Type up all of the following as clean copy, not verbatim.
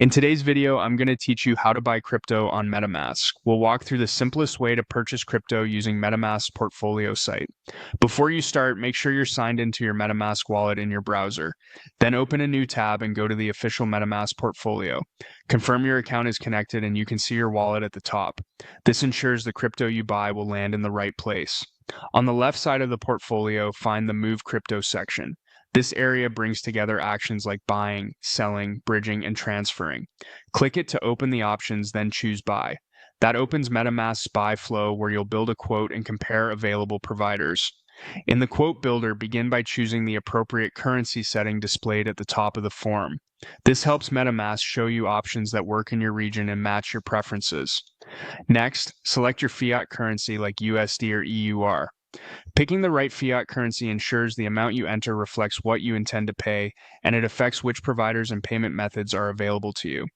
In today's video, I'm going to teach you how to buy crypto on MetaMask. We'll walk through the simplest way to purchase crypto using MetaMask's portfolio site. Before you start, make sure you're signed into your MetaMask wallet in your browser. Then open a new tab and go to the official MetaMask portfolio. Confirm your account is connected and you can see your wallet at the top. This ensures the crypto you buy will land in the right place. On the left side of the portfolio, find the Move Crypto section. This area brings together actions like buying, selling, bridging, and transferring. Click it to open the options, then choose Buy. That opens MetaMask's buy flow where you'll build a quote and compare available providers. In the quote builder, begin by choosing the appropriate currency setting displayed at the top of the form. This helps MetaMask show you options that work in your region and match your preferences. Next, select your fiat currency like USD or EUR. Picking the right fiat currency ensures the amount you enter reflects what you intend to pay, and it affects which providers and payment methods are available to you.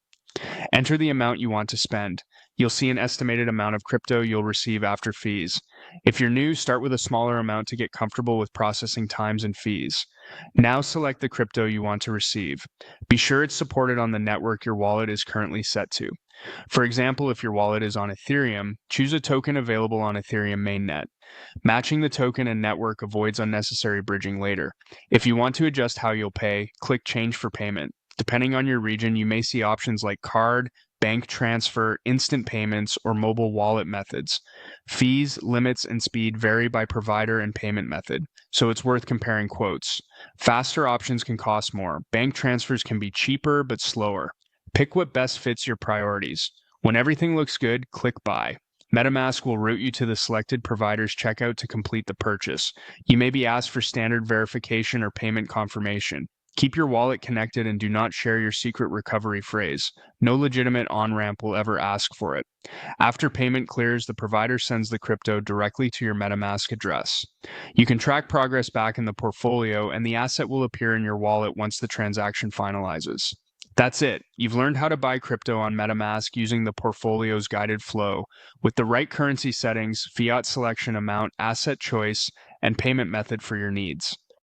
Enter the amount you want to spend. You'll see an estimated amount of crypto you'll receive after fees. If you're new, start with a smaller amount to get comfortable with processing times and fees. Now select the crypto you want to receive. Be sure it's supported on the network your wallet is currently set to. For example, if your wallet is on Ethereum, choose a token available on Ethereum mainnet. Matching the token and network avoids unnecessary bridging later. If you want to adjust how you'll pay, click Change for Payment. Depending on your region, you may see options like card, bank transfer, instant payments, or mobile wallet methods. Fees, limits, and speed vary by provider and payment method, so it's worth comparing quotes. Faster options can cost more. Bank transfers can be cheaper but slower. Pick what best fits your priorities. When everything looks good, click Buy. MetaMask will route you to the selected provider's checkout to complete the purchase. You may be asked for standard verification or payment confirmation. Keep your wallet connected and do not share your secret recovery phrase. No legitimate on-ramp will ever ask for it. After payment clears, the provider sends the crypto directly to your MetaMask address. You can track progress back in the portfolio, and the asset will appear in your wallet once the transaction finalizes. That's it. You've learned how to buy crypto on MetaMask using the portfolio's guided flow. With the right currency settings, fiat selection amount, asset choice, and payment method for your needs.